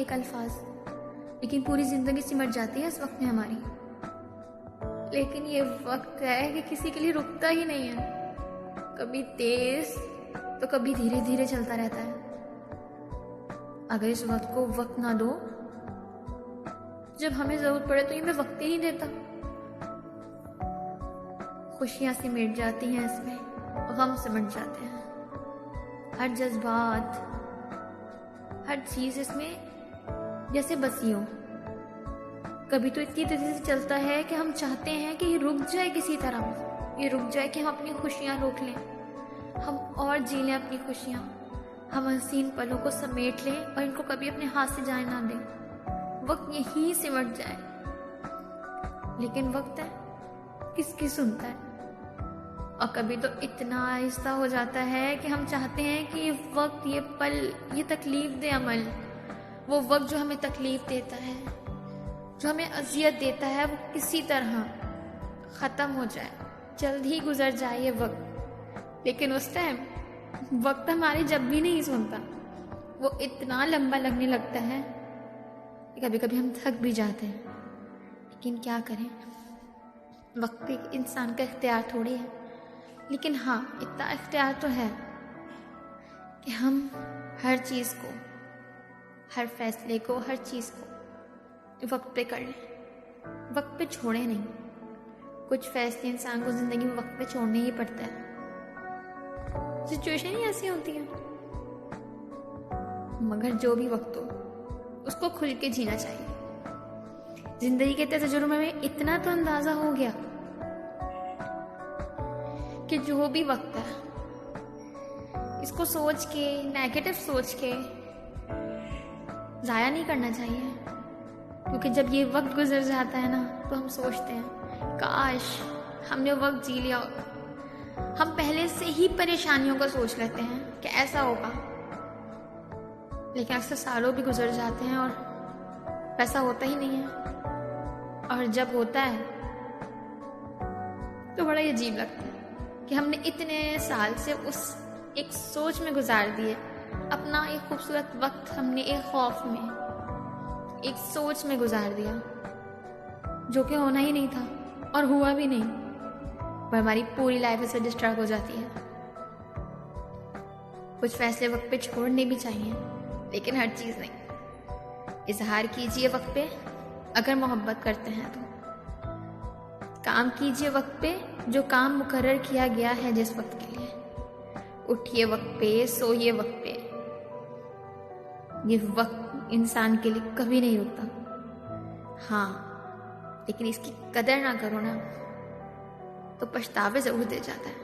एक अल्फाज, लेकिन पूरी ज़िंदगी सिमट जाती है इस वक्त में हमारी। लेकिन ये वक्त है कि किसी के लिए रुकता ही नहीं है, कभी तेज तो कभी धीरे धीरे चलता रहता है। अगर इस वक्त को वक्त ना दो, जब हमें जरूरत पड़े तो ये मैं वक्त ही नहीं देता। खुशियां सिमट जाती हैं इसमें, गम सिमट जाते हैं, हर जज्बात, हर चीज इसमें जैसे बसी हो। कभी तो इतनी तेजी से चलता है कि हम चाहते हैं कि ये रुक जाए, किसी तरह ये रुक जाए कि हम अपनी खुशियां रोक लें, हम और जी लें अपनी खुशियां, हम हसीन पलों को समेट लें और इनको कभी अपने हाथ से जाए ना दें, वक्त यहीं सिमट जाए। लेकिन वक्त है, किसकी सुनता है। और कभी तो इतना आहिस्ता हो जाता है कि हम चाहते हैं कि ये वक्त, ये पल, ये तकलीफ दे अमल, वो वक्त जो हमें तकलीफ देता है, जो हमें अजियत देता है, वो किसी तरह ख़त्म हो जाए, जल्द ही गुजर जाए ये वक्त। लेकिन उस टाइम वक्त हमारी जब भी नहीं सुनता, वो इतना लंबा लगने लगता है कि कभी कभी हम थक भी जाते हैं। लेकिन क्या करें, वक्त एक इंसान का इख्तियार थोड़ी है। लेकिन हाँ, इतना इख्तियार तो है कि हम हर चीज़ को, हर फैसले को, हर चीज़ को वक्त पे कर लें, वक्त पे छोड़े नहीं। कुछ फैसले इंसान को ज़िंदगी में वक्त पे छोड़ने ही पड़ता है, सिचुएशन ही ऐसी होती है। मगर जो भी वक्त हो, उसको खुल के जीना चाहिए। जिंदगी के तजुर्बे में इतना तो अंदाजा हो गया कि जो भी वक्त है, इसको सोच के, नेगेटिव सोच के ज़ाया नहीं करना चाहिए। क्योंकि जब ये वक्त गुजर जाता है ना, तो हम सोचते हैं काश हमने वक्त जी लिया होता। हम पहले से ही परेशानियों का सोच लेते हैं कि ऐसा होगा, लेकिन अक्सर सालों भी गुजर जाते हैं और वैसा होता ही नहीं है। और जब होता है तो बड़ा ही अजीब लगता है कि हमने इतने साल से उस एक सोच में गुजार दिए, अपना एक खूबसूरत वक्त हमने एक खौफ में, एक सोच में गुजार दिया, जो कि होना ही नहीं था और हुआ भी नहीं, पर हमारी पूरी लाइफ इससे डिस्टर्ब हो जाती है। कुछ फैसले वक्त पे छोड़ने भी चाहिए, लेकिन हर चीज़ नहीं। इजहार कीजिए वक्त पे, अगर मोहब्बत करते हैं तो। काम कीजिए वक्त पे, जो काम मुकर्रर किया गया है जिस वक्त के लिए। उठिए वक्त पे, सोइए वक्त पे। ये वक्त इंसान के लिए कभी नहीं रुकता। हाँ, लेकिन इसकी कदर ना करो ना, तो पछतावे जरूर दे जाता है।